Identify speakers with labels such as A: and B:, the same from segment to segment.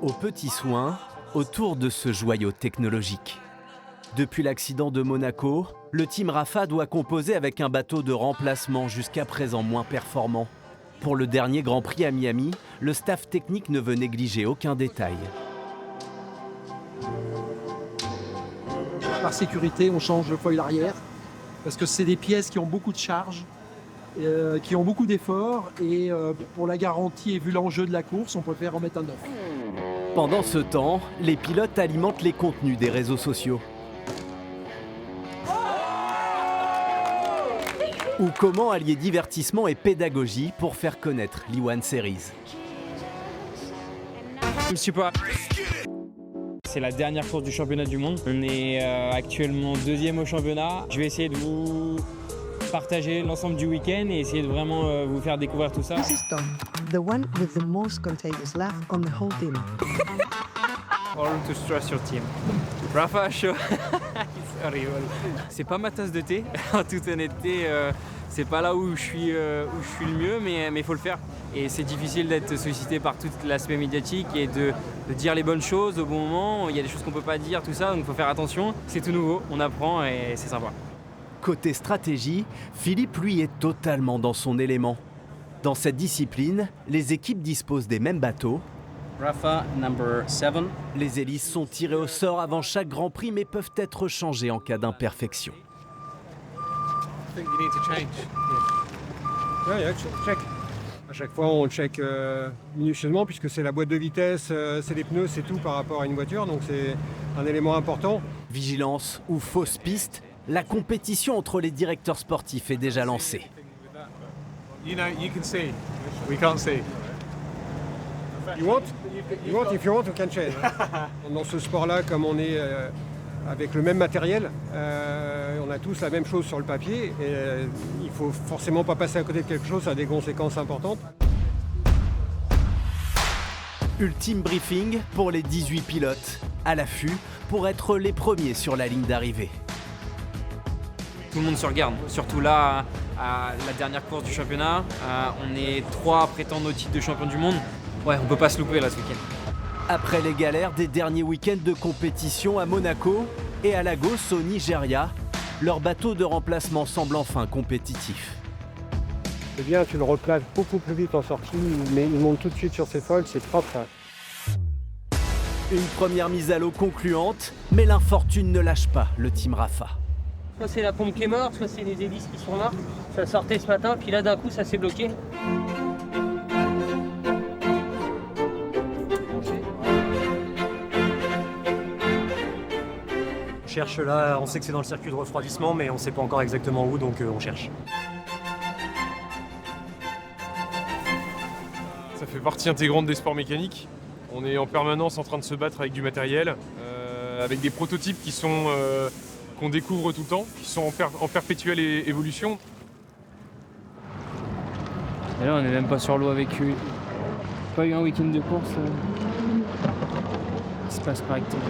A: Aux petits soins, autour de ce joyau technologique. Depuis l'accident de Monaco, le Team Rapha doit composer avec un bateau de remplacement jusqu'à présent moins performant. Pour le dernier Grand Prix à Miami, le staff technique ne veut négliger aucun détail.
B: Par sécurité, on change le foil arrière parce que c'est des pièces qui ont beaucoup de charge, qui ont beaucoup d'efforts et pour la garantie et vu l'enjeu de la course, on préfère en mettre un neuf.
A: Pendant ce temps, les pilotes alimentent les contenus des réseaux sociaux. Ou comment allier divertissement et pédagogie pour faire connaître l'E1 Series.
C: Je me suis pas... C'est la dernière course du championnat du monde. On est actuellement 2e au championnat. Je vais essayer de vous partager l'ensemble du week-end et essayer de vraiment vous faire découvrir tout ça.
D: This is Tom, the one with the most contagious laugh on the whole team.
C: All to stress your team. Rapha show. It's horrible. C'est pas ma tasse de thé, en toute honnêteté. C'est pas là où je suis le mieux, mais il faut le faire. Et c'est difficile d'être sollicité par tout l'aspect médiatique et de dire les bonnes choses au bon moment. Il y a des choses qu'on peut pas dire, tout ça, donc il faut faire attention. C'est tout nouveau, on apprend et c'est sympa.
A: Côté stratégie, Philippe, lui, est totalement dans son élément. Dans cette discipline, les équipes disposent des mêmes bateaux.
E: Rapha number 7.
A: Les hélices sont tirées au sort avant chaque Grand Prix, mais peuvent être changées en cas d'imperfection.
F: Check. À chaque fois, on check minutieusement puisque c'est la boîte de vitesse, c'est les pneus, c'est tout par rapport à une voiture, donc c'est un élément important.
A: Vigilance ou fausse piste, la compétition entre les directeurs sportifs est déjà lancée.
G: You can see. We can't see.
F: You want, if you want, we can change. Dans ce sport-là, comme on est avec le même matériel, on a tous la même chose sur le papier et il faut forcément pas passer à côté de quelque chose, ça a des conséquences importantes.
A: Ultime briefing pour les 18 pilotes, à l'affût pour être les premiers sur la ligne d'arrivée.
C: Tout le monde se regarde, surtout là, à la dernière course du championnat. On est 3 à prétendre au titre de champion du monde. Ouais, on peut pas se louper là ce week-end.
A: Après les galères des derniers week-ends de compétition à Monaco et à Lagos au Nigeria, leur bateau de remplacement semble enfin compétitif.
F: C'est bien, tu le replaces beaucoup plus vite en sortie, mais il monte tout de suite sur ses foils, c'est propre. Ça.
A: Une première mise à l'eau concluante, mais l'infortune ne lâche pas le Team Rapha.
H: Soit c'est la pompe qui est morte, soit c'est les hélices qui sont là. Ça sortait ce matin, puis là d'un coup ça s'est bloqué.
I: On cherche là, on sait que c'est dans le circuit de refroidissement, mais on ne sait pas encore exactement où, donc on cherche.
G: Ça fait partie intégrante des sports mécaniques. On est en permanence en train de se battre avec du matériel, avec des prototypes qu'on découvre tout le temps, qui sont en perpétuelle évolution.
C: Et là, on n'est même pas sur l'eau avec eux. Pas eu un week-end de course. Il se passe correctement.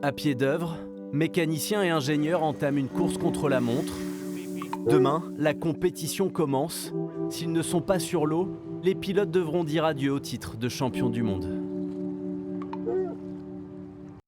A: À pied d'œuvre, mécaniciens et ingénieurs entament une course contre la montre. Demain, la compétition commence. S'ils ne sont pas sur l'eau, les pilotes devront dire adieu au titre de champion du monde.